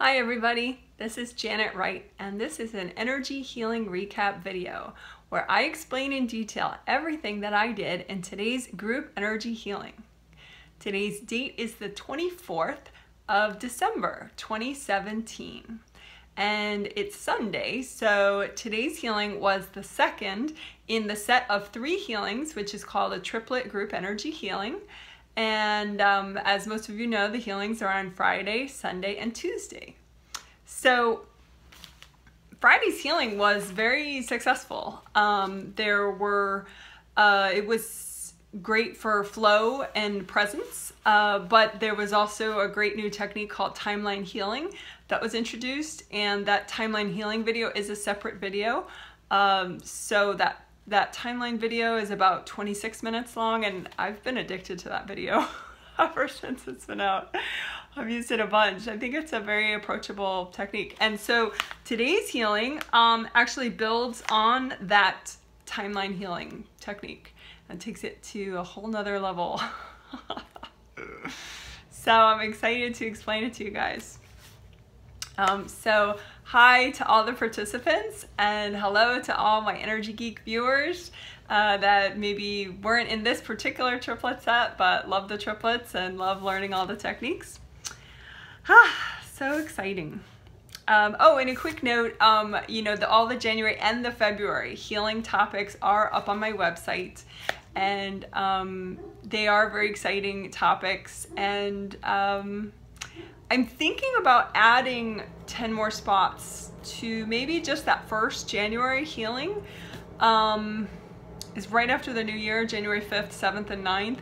Hi everybody, this is Janet Wright and this is an energy healing recap video where I explain in detail everything that I did in today's group energy healing. Today's date is the 24th of December 2017 and it's Sunday, so today's healing was the second in the set of 3 healings, which is called a triplet group energy healing. And as most of you know, the healings are on Friday, Sunday, and Tuesday. So Friday's healing was very successful. It was great for flow and presence, but there was also a great new technique called timeline healing that was introduced, and that timeline healing video is a separate video. So that timeline video is about 26 minutes long, and I've been addicted to that video ever since it's been out. I've used it a bunch. I think it's a very approachable technique. And so today's healing actually builds on that timeline healing technique and takes it to a whole nother level. So I'm excited to explain it to you guys. So hi to all the participants and hello to all my Energy Geek viewers that maybe weren't in this particular triplet set but love the triplets and love learning all the techniques. So exciting. Oh, and a quick note, you know, all the January and the February healing topics are up on my website, and they are very exciting topics, and I'm thinking about adding 10 more spots to maybe just that first January healing. Is right after the new year, January 5th, 7th, and 9th.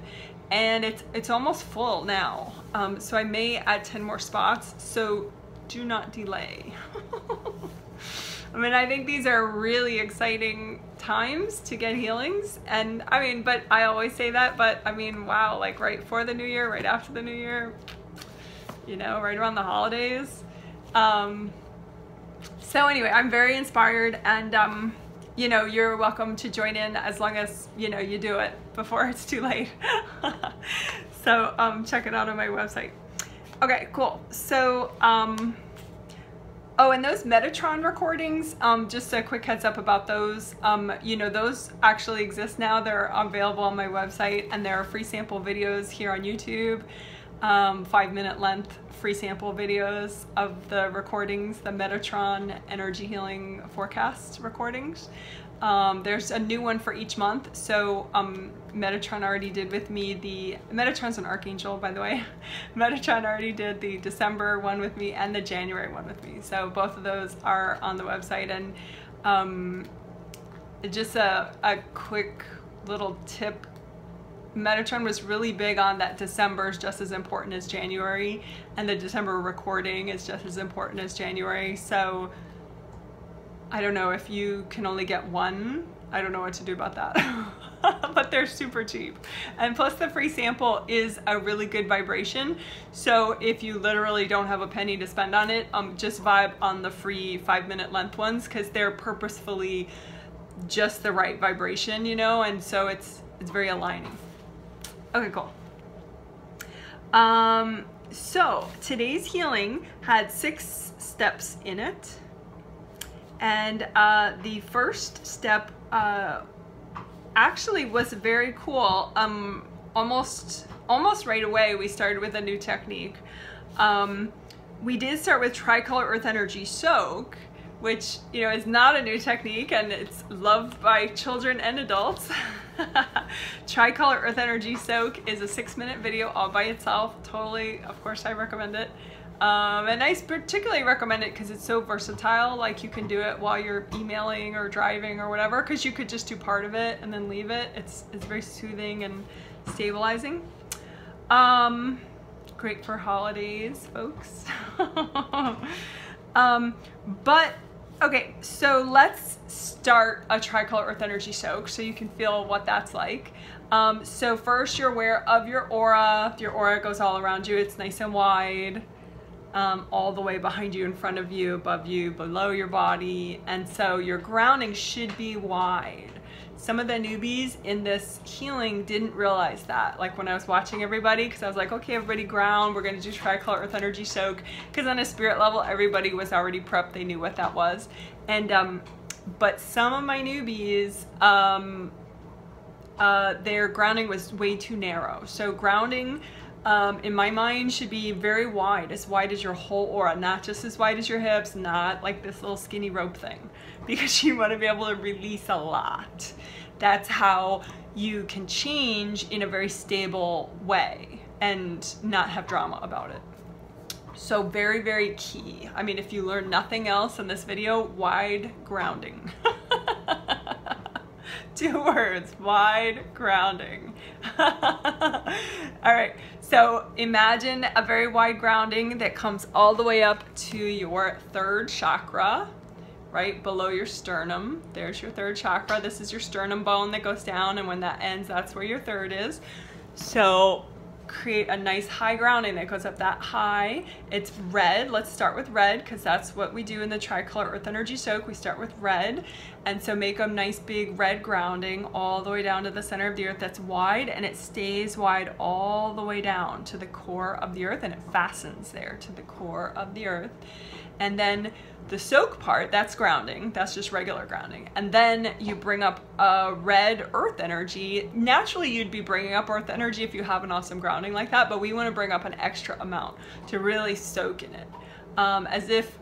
And it's almost full now. So I may add 10 more spots, so do not delay. I mean, I think these are really exciting times to get healings. And I mean, but I always say that, but I mean, wow, like right before the new year, right after the new year, you know, right around the holidays. So anyway, I'm very inspired, and you know, you're welcome to join in as long as, you know, you do it before it's too late. So check it out on my website. Okay, cool. So oh, and those Metatron recordings, just a quick heads up about those. You know, those actually exist now. They're available on my website, and there are free sample videos here on YouTube. 5-minute length free sample videos of the recordings, the Metatron energy healing forecast recordings. There's a new one for each month. So Metatron already did with me Metatron's an archangel, by the way. Metatron already did the December one with me and the January one with me. So both of those are on the website. And just a quick little tip. Metatron was really big on that December is just as important as January, and the December recording is just as important as January. So I don't know if you can only get one. I don't know what to do about that. But they're super cheap. And plus the free sample is a really good vibration. So if you literally don't have a penny to spend on it, just vibe on the free 5-minute length ones, because they're purposefully just the right vibration, you know, and so it's very aligning. Okay, cool. So today's healing had 6 steps in it. And the first step actually was very cool. Almost right away we started with a new technique. We did start with Tricolour Earth Energy Soak, which, you know, is not a new technique, and it's loved by children and adults. Tricolour Earth Energy Soak is a 6-minute video all by itself. Totally, of course, I recommend it. And I particularly recommend it because it's so versatile. Like, you can do it while you're emailing or driving or whatever, because you could just do part of it and then leave it. It's very soothing and stabilizing. Great for holidays, folks. But okay, so let's start a Tricolour Earth Energy Soak so you can feel what that's like. So first, you're aware of your aura. Your aura goes all around you. It's nice and wide, all the way behind you, in front of you, above you, below your body. And so your grounding should be wide. some of the newbies in this healing didn't realize that. Like when I was watching everybody, because I was like, okay, everybody ground, we're going to do Tricolour Earth Energy Soak, because on a spirit level, everybody was already prepped, they knew what that was. And but some of my newbies, their grounding was way too narrow. So grounding, in my mind, should be very wide as your whole aura, not just as wide as your hips, not like this little skinny rope thing, because you want to be able to release a lot. That's how you can change in a very stable way and not have drama about it. So very, very key. I mean, if you learn nothing else in this video, wide grounding. 2 words, wide grounding. All right, so imagine a very wide grounding that comes all the way up to your 3rd chakra, right below your sternum. There's your 3rd chakra. This is your sternum bone that goes down, and when that ends, that's where your 3rd is. So create a nice high grounding that goes up that high. It's red. Let's start with red, because that's what we do in the Tricolour Earth Energy Soak. We start with red, and so make a nice big red grounding all the way down to the center of the earth. That's wide, and it stays wide all the way down to the core of the earth, and it fastens there to the core of the earth. And then the soak part, that's grounding. That's just regular grounding. And then you bring up a red earth energy. Naturally, you'd be bringing up earth energy if you have an awesome grounding like that, but we want to bring up an extra amount to really soak in it. As if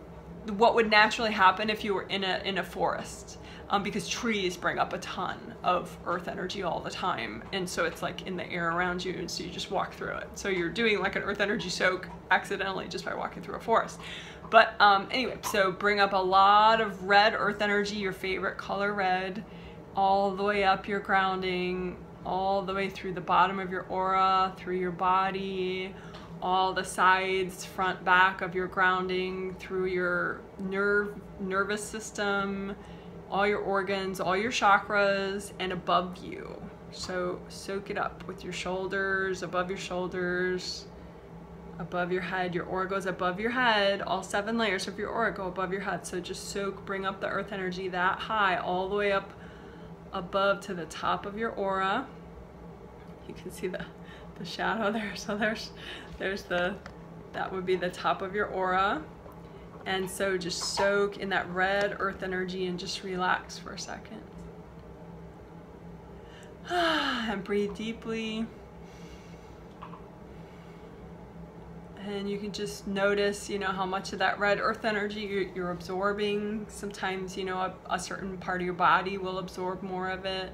what would naturally happen if you were in a forest. Because trees bring up a ton of earth energy all the time, and so it's like in the air around you, and so you just walk through it. So you're doing like an earth energy soak accidentally just by walking through a forest. But anyway, so bring up a lot of red earth energy, your favorite color red, all the way up your grounding, all the way through the bottom of your aura, through your body, all the sides, front, back of your grounding, through your nervous system, all your organs, all your chakras, and above you. So soak it up with your shoulders, above your shoulders, above your head. Your aura goes above your head. All 7 layers of your aura go above your head. So just soak, bring up the earth energy that high, all the way up above to the top of your aura. You can see the shadow there. So there's that would be the top of your aura. And so just soak in that red earth energy and just relax for a second. And breathe deeply. And you can just notice, you know, how much of that red earth energy you're absorbing. Sometimes, you know, a certain part of your body will absorb more of it.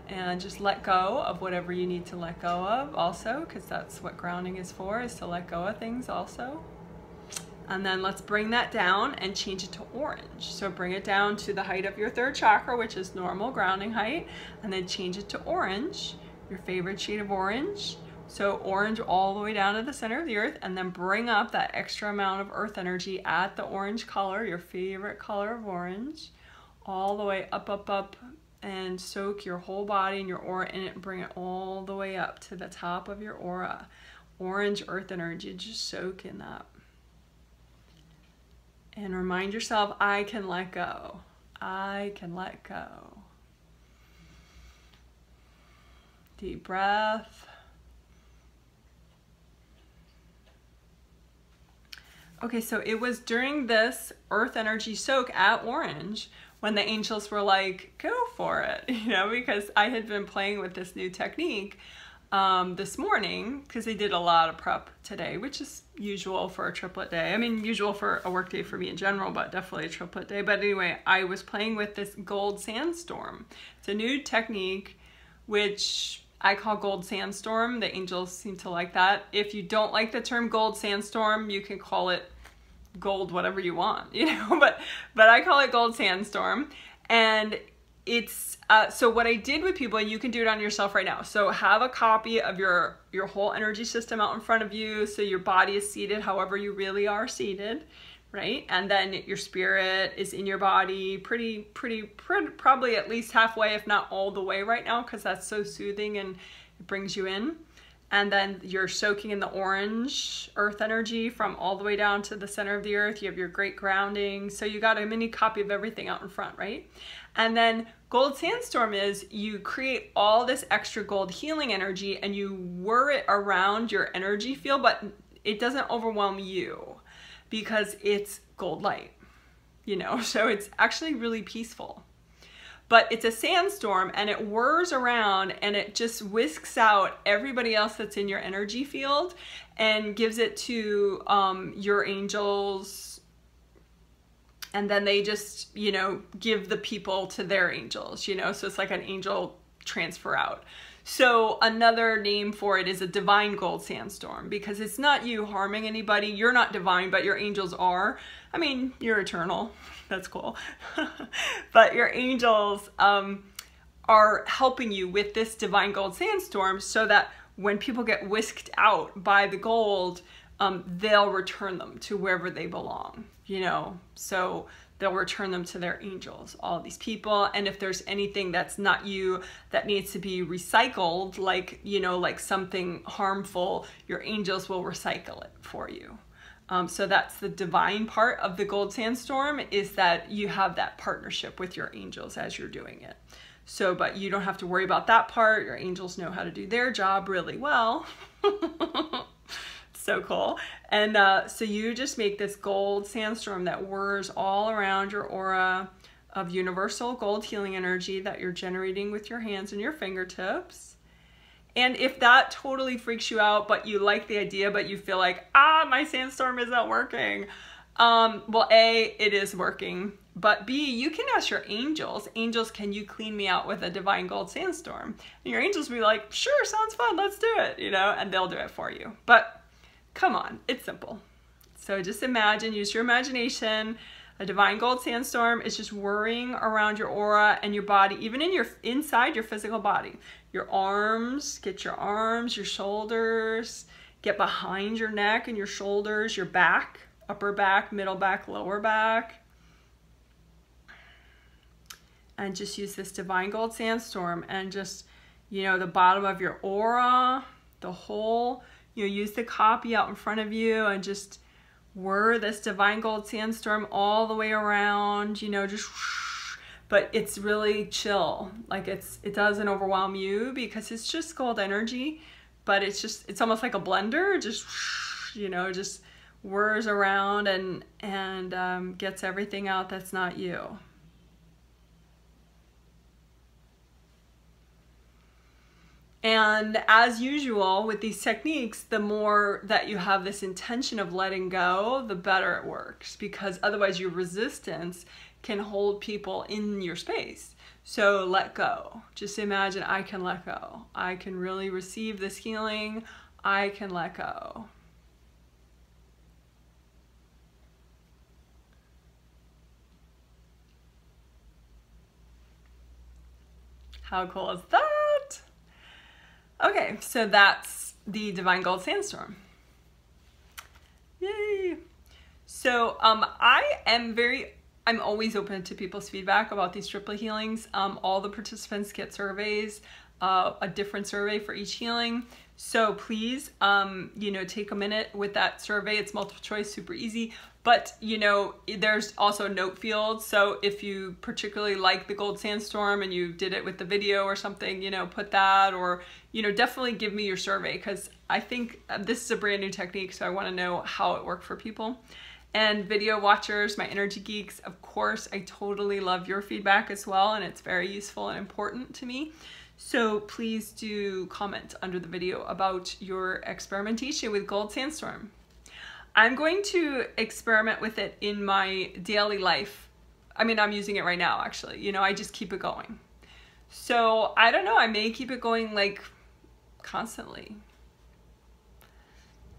And just let go of whatever you need to let go of also, because that's what grounding is for, is to let go of things also. And then let's bring that down and change it to orange. So bring it down to the height of your 3rd chakra, which is normal grounding height, and then change it to orange, your favorite shade of orange. So orange all the way down to the center of the earth, and then bring up that extra amount of earth energy at the orange color, your favorite color of orange, all the way up, up, up, and soak your whole body and your aura in it, and bring it all the way up to the top of your aura. Orange earth energy, just soak in that. And remind yourself, I can let go. I can let go. Deep breath. Okay, so it was during this earth energy soak at orange when the angels were like, go for it, you know, because I had been playing with this new technique this morning, because they did a lot of prep today, which is usual for a triplet day. I mean, usual for a work day for me in general, but definitely a triplet day. But anyway, I was playing with this Gold Sandstorm. It's a new technique, which I call Gold Sandstorm. The angels seem to like that. If you don't like the term Gold Sandstorm, you can call it gold whatever you want, you know, but I call it Gold Sandstorm. And it's so what I did with people, and you can do it on yourself right now. So have a copy of your whole energy system out in front of you, so your body is seated however you really are seated, right? And then your spirit is in your body probably at least halfway, if not all the way right now, because that's so soothing and it brings you in. And then you're soaking in the orange earth energy from all the way down to the center of the earth. You have your great grounding. So you got a mini copy of everything out in front, right? And then Gold Sandstorm is you create all this extra gold healing energy and you whir it around your energy field, but it doesn't overwhelm you because it's gold light, you know, so it's actually really peaceful. But it's a sandstorm and it whirs around and it just whisks out everybody else that's in your energy field and gives it to your angels. And then they just, you know, give the people to their angels, you know, so it's like an angel transfer out. So another name for it is a divine gold sandstorm because it's not you harming anybody. You're not divine, but your angels are. I mean, you're eternal. That's cool. But your angels are helping you with this divine gold sandstorm so that when people get whisked out by the gold, they'll return them to wherever they belong, you know, so they'll return them to their angels, all these people. And if there's anything that's not you that needs to be recycled, like, you know, like something harmful, your angels will recycle it for you. So that's the divine part of the Gold Sandstorm, is that you have that partnership with your angels as you're doing it. So, but you don't have to worry about that part. Your angels know how to do their job really well. So cool. And so you just make this gold sandstorm that whirs all around your aura of universal gold healing energy that you're generating with your hands and your fingertips. And if that totally freaks you out, but you like the idea, but you feel like, my sandstorm isn't working. Well, A, it is working. But B, you can ask your angels, can you clean me out with a divine gold sandstorm? And your angels will be like, sure, sounds fun, let's do it, you know, and they'll do it for you. But come on, it's simple. So just imagine, use your imagination. A divine gold sandstorm is just whirring around your aura and your body, even in your inside your physical body. Your arms, get your arms, your shoulders, get behind your neck and your shoulders, your back, upper back, middle back, lower back. And just use this divine gold sandstorm and just, you know, the bottom of your aura, the whole, you know, use the copy out in front of you and just whir this divine gold sandstorm all the way around, you know, just whoosh, but it's really chill. Like it doesn't overwhelm you because it's just gold energy, but it's almost like a blender, just whoosh, you know, just whirs around and gets everything out that's not you. And as usual with these techniques, the more that you have this intention of letting go, the better it works, because otherwise your resistance can hold people in your space. So let go. Just imagine, I can let go. I can really receive this healing. I can let go. How cool is that? Okay, so that's the Divine Gold Sandstorm. Yay! So I'm always open to people's feedback about these triplet healings. All the participants get surveys, a different survey for each healing. So please, you know, take a minute with that survey. It's multiple choice, super easy. But, you know, there's also a note field. So if you particularly like the Gold Sandstorm and you did it with the video or something, you know, put that, or, you know, definitely give me your survey, because I think this is a brand new technique. So I want to know how it worked for people. And video watchers, my energy geeks, of course, I totally love your feedback as well. And it's very useful and important to me. So please do comment under the video about your experimentation with Gold Sandstorm. I'm going to experiment with it in my daily life. I mean, I'm using it right now, actually. You know, I just keep it going. So I don't know, I may keep it going like constantly.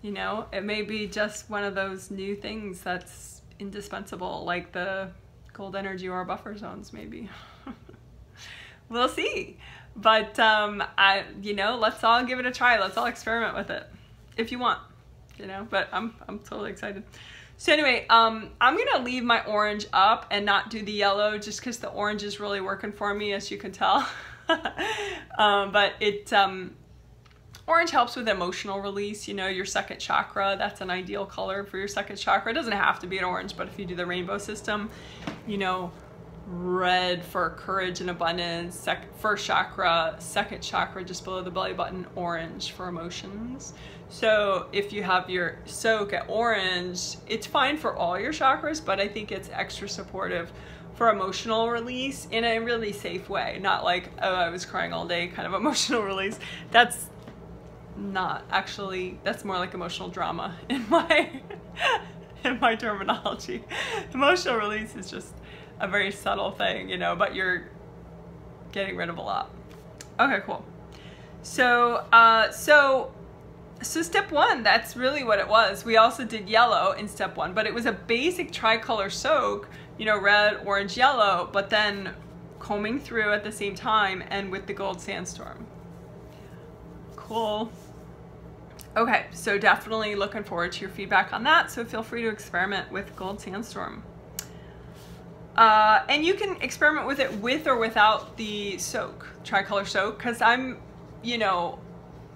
You know, it may be just one of those new things that's indispensable, like the gold energy or buffer zones, maybe. We'll see. But, you know, let's all give it a try. Let's all experiment with it if you want, you know, but I'm totally excited. So anyway, I'm going to leave my orange up and not do the yellow just because the orange is really working for me, as you can tell. But Orange helps with emotional release, you know, your second chakra. That's an ideal color for your second chakra. It doesn't have to be an orange, but if you do the rainbow system, you know, red for courage and abundance, first chakra, second chakra just below the belly button, orange for emotions. So if you have your soak at orange, it's fine for all your chakras, but I think it's extra supportive for emotional release in a really safe way. Not like, oh, I was crying all day kind of emotional release. That's not actually, that's more like emotional drama in my in my terminology. Emotional release is just a very subtle thing, you know, but you're getting rid of a lot. Okay, cool. So so step one, that's really what it was. We also did yellow in step one, but it was a basic tricolor soak, you know, red, orange, yellow, but then combing through at the same time and with the Gold Sandstorm. Cool. Okay, so definitely looking forward to your feedback on that. So feel free to experiment with Gold Sandstorm. And you can experiment with it with or without the soak, tricolor soak, because you know,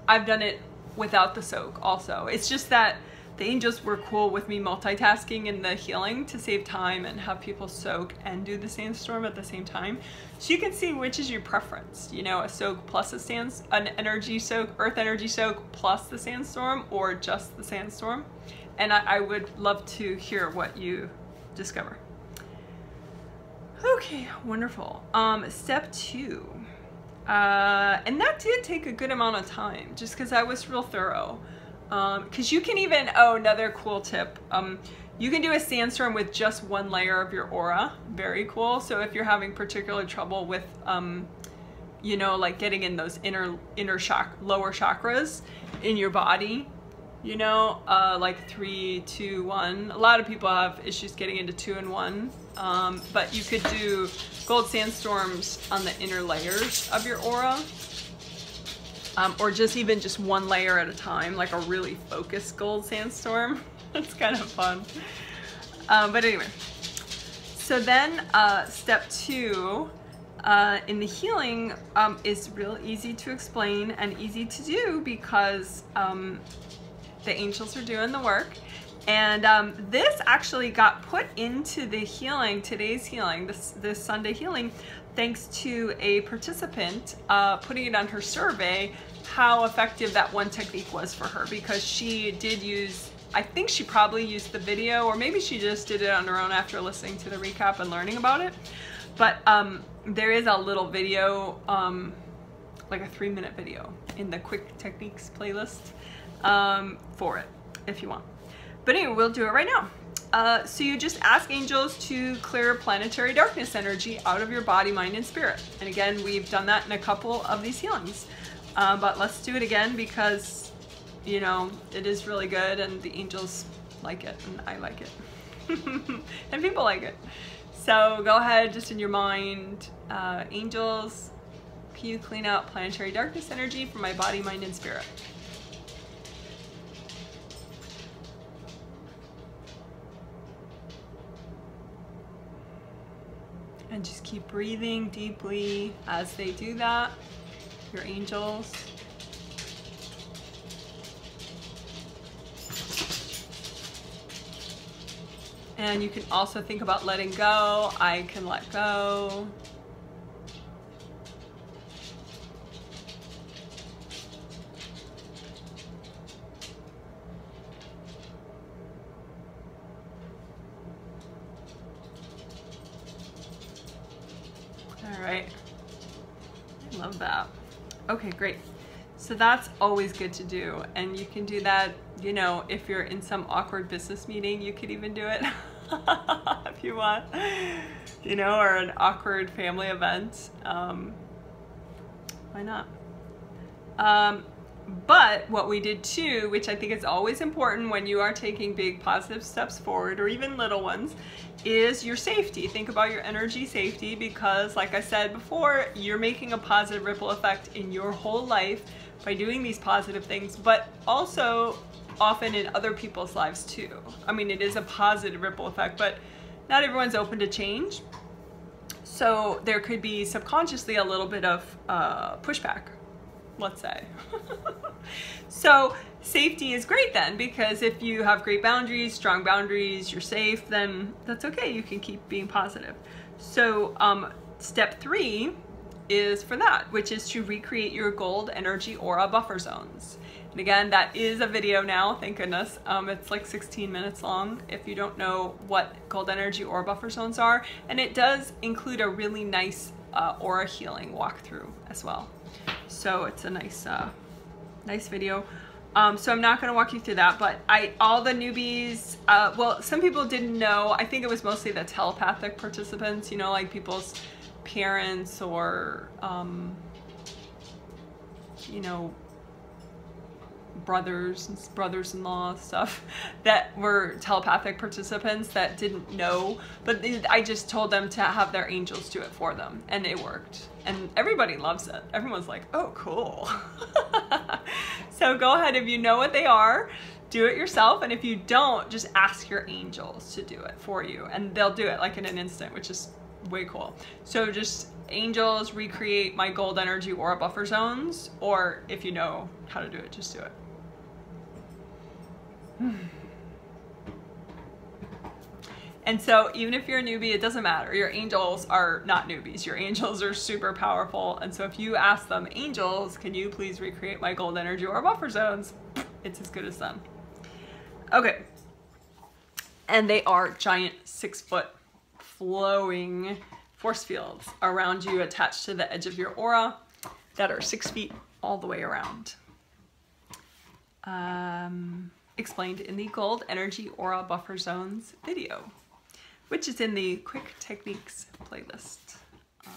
I've done it without the soak also. It's just that the angels were cool with me multitasking in the healing to save time and have people soak and do the sandstorm at the same time. So you can see which is your preference, you know, a soak plus an energy soak, earth energy soak plus the sandstorm, or just the sandstorm. And I would love to hear what you discover. Okay, wonderful. Step two. And that did take a good amount of time just because I was real thorough. Because you can even, oh, another cool tip. You can do a sandstorm with just one layer of your aura. Very cool. So if you're having particular trouble with, you know, like getting in those lower chakras in your body, you know, like 3, 2, 1. A lot of people have issues getting into 2 and 1. But you could do Gold Sandstorms on the inner layers of your aura. Or even just one layer at a time, like a really focused Gold Sandstorm. It's kind of fun. But anyway, so then step two in the healing is real easy to explain and easy to do because the angels are doing the work. And this actually got put into the healing, today's healing, this Sunday healing, thanks to a participant putting it on her survey how effective that one technique was for her, because she did use, I think she probably used the video, or maybe she just did it on her own after listening to the recap and learning about it. But there is a little video, like a 3-minute video in the quick techniques playlist for it if you want. But anyway, we'll do it right now. So you just ask angels to clear planetary darkness energy out of your body, mind, and spirit. And again, we've done that in a couple of these healings. But let's do it again because, you know, it is really good and the angels like it and I like it. And people like it. So go ahead, just in your mind, angels, can you clean out planetary darkness energy from my body, mind, and spirit? And just keep breathing deeply as they do that, your angels. And you can also think about letting go. I can let go. All right, I love that. Okay, great. So that's always good to do. And you can do that, you know, if you're in some awkward business meeting, you could even do it if you want, you know, or an awkward family event. Why not? But what we did too, which I think is always important when you are taking big positive steps forward, or even little ones, is your safety. Think about your energy safety, because like I said before, you're making a positive ripple effect in your whole life by doing these positive things, but also often in other people's lives too. I mean, it is a positive ripple effect, but not everyone's open to change. So there could be subconsciously a little bit of pushback, let's say. So safety is great then, because if you have great boundaries, strong boundaries, you're safe, then that's okay. You can keep being positive. So step 3 is for that, which is to recreate your gold energy aura buffer zones. And again, that is a video now, thank goodness. It's like 16 minutes long if you don't know what gold energy aura buffer zones are. And it does include a really nice aura healing walkthrough as well. So it's a nice, nice video. So I'm not going to walk you through that, but all the newbies, well, some people didn't know. I think it was mostly the telepathic participants, you know, like people's parents or, you know, brothers-in-law stuff that were telepathic participants that didn't know, but I just told them to have their angels do it for them, and it worked. And everybody loves it. Everyone's like, oh, cool. So go ahead, if you know what they are, do it yourself. And if you don't, just ask your angels to do it for you. And they'll do it like in an instant, which is way cool. So just angels, recreate my gold energy aura buffer zones. Or if you know how to do it, just do it. And so even if you're a newbie, it doesn't matter. Your angels are not newbies. Your angels are super powerful. And so if you ask them, angels, can you please recreate my gold energy aura buffer zones? It's as good as done. Okay. And they are giant 6-foot flowing force fields around you attached to the edge of your aura that are 6 feet all the way around. Explained in the Gold Energy Aura Buffer Zones video, which is in the Quick Techniques playlist on